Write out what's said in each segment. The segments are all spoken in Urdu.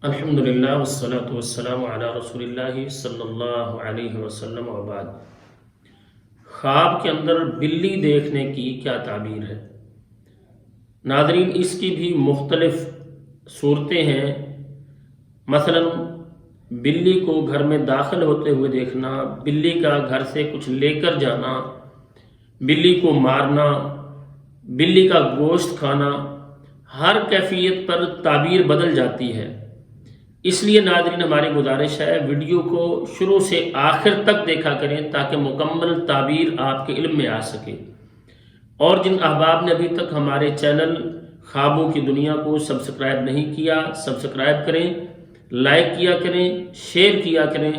الحمدللہ والصلاة والسلام علی رسول اللہ صلی اللہ علیہ وسلم وبعد۔ خواب کے اندر بلی دیکھنے کی کیا تعبیر ہے؟ ناظرین، اس کی بھی مختلف صورتیں ہیں۔ مثلا بلی کو گھر میں داخل ہوتے ہوئے دیکھنا، بلی کا گھر سے کچھ لے کر جانا، بلی کو مارنا، بلی کا گوشت کھانا، ہر کیفیت پر تعبیر بدل جاتی ہے۔ اس لیے ناظرین، ہماری گزارش ہے ویڈیو کو شروع سے آخر تک دیکھا کریں تاکہ مکمل تعبیر آپ کے علم میں آ سکے۔ اور جن احباب نے ابھی تک ہمارے چینل خوابوں کی دنیا کو سبسکرائب نہیں کیا، سبسکرائب کریں، لائک کیا کریں، شیئر کیا کریں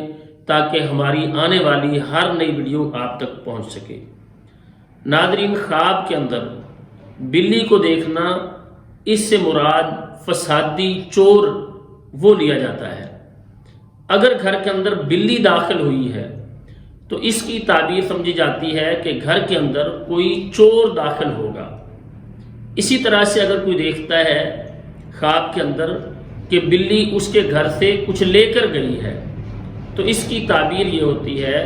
تاکہ ہماری آنے والی ہر نئی ویڈیو آپ تک پہنچ سکے۔ ناظرین، خواب کے اندر بلی کو دیکھنا، اس سے مراد فسادی چور وہ لیا جاتا ہے۔ اگر گھر کے اندر بلی داخل ہوئی ہے تو اس کی تعبیر سمجھی جاتی ہے کہ گھر کے اندر کوئی چور داخل ہوگا۔ اسی طرح سے اگر کوئی دیکھتا ہے خواب کے اندر کہ بلی اس کے گھر سے کچھ لے کر گئی ہے تو اس کی تعبیر یہ ہوتی ہے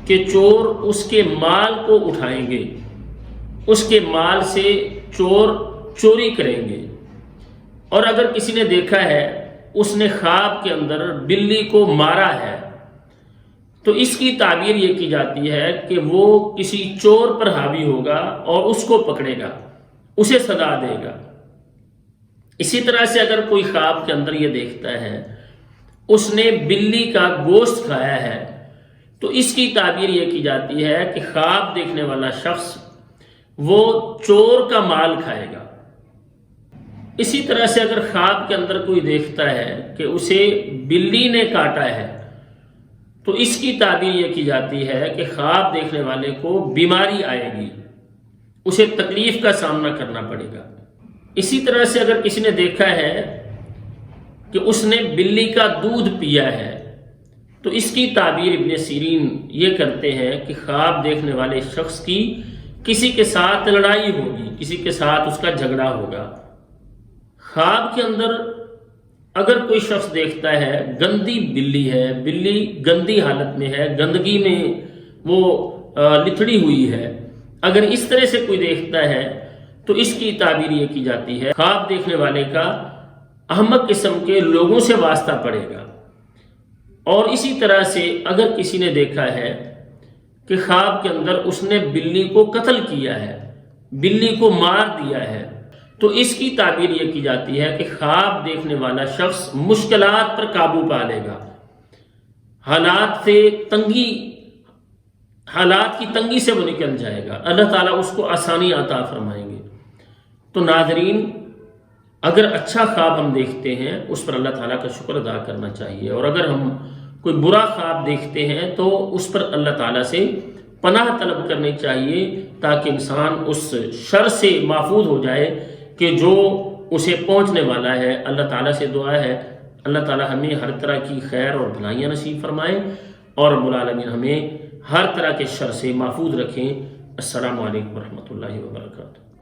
کہ چور اس کے مال کو اٹھائیں گے، اس کے مال سے چور چوری کریں گے۔ اور اگر کسی نے دیکھا ہے اس نے خواب کے اندر بلی کو مارا ہے تو اس کی تعبیر یہ کی جاتی ہے کہ وہ کسی چور پر حاوی ہوگا اور اس کو پکڑے گا، اسے سزا دے گا۔ اسی طرح سے اگر کوئی خواب کے اندر یہ دیکھتا ہے اس نے بلی کا گوشت کھایا ہے تو اس کی تعبیر یہ کی جاتی ہے کہ خواب دیکھنے والا شخص وہ چور کا مال کھائے گا۔ اسی طرح سے اگر خواب کے اندر کوئی دیکھتا ہے کہ اسے بلی نے کاٹا ہے تو اس کی تعبیر یہ کی جاتی ہے کہ خواب دیکھنے والے کو بیماری آئے گی، اسے تکلیف کا سامنا کرنا پڑے گا۔ اسی طرح سے اگر کسی نے دیکھا ہے کہ اس نے بلی کا دودھ پیا ہے تو اس کی تعبیر ابن سیرین یہ کرتے ہیں کہ خواب دیکھنے والے شخص کی کسی کے ساتھ لڑائی ہوگی، کسی کے ساتھ اس کا جھگڑا ہوگا۔ خواب کے اندر اگر کوئی شخص دیکھتا ہے گندی بلی ہے، بلی گندی حالت میں ہے، گندگی میں وہ لتھڑی ہوئی ہے، اگر اس طرح سے کوئی دیکھتا ہے تو اس کی تعبیر یہ کی جاتی ہے خواب دیکھنے والے کا احمق قسم کے لوگوں سے واسطہ پڑے گا۔ اور اسی طرح سے اگر کسی نے دیکھا ہے کہ خواب کے اندر اس نے بلی کو قتل کیا ہے، بلی کو مار دیا ہے، تو اس کی تعبیر یہ کی جاتی ہے کہ خواب دیکھنے والا شخص مشکلات پر قابو پا لے گا، حالات کی تنگی سے وہ نکل جائے گا، اللہ تعالیٰ اس کو آسانی عطا فرمائیں گے۔ تو ناظرین، اگر اچھا خواب ہم دیکھتے ہیں اس پر اللہ تعالیٰ کا شکر ادا کرنا چاہیے، اور اگر ہم کوئی برا خواب دیکھتے ہیں تو اس پر اللہ تعالیٰ سے پناہ طلب کرنی چاہیے تاکہ انسان اس شر سے محفوظ ہو جائے کہ جو اسے پہنچنے والا ہے۔ اللہ تعالیٰ سے دعا ہے اللہ تعالیٰ ہمیں ہر طرح کی خیر اور بھلائیاں نصیب فرمائیں اور رب العالمین ہمیں ہر طرح کے شر سے محفوظ رکھیں۔ السلام علیکم ورحمۃ اللہ وبرکاتہ۔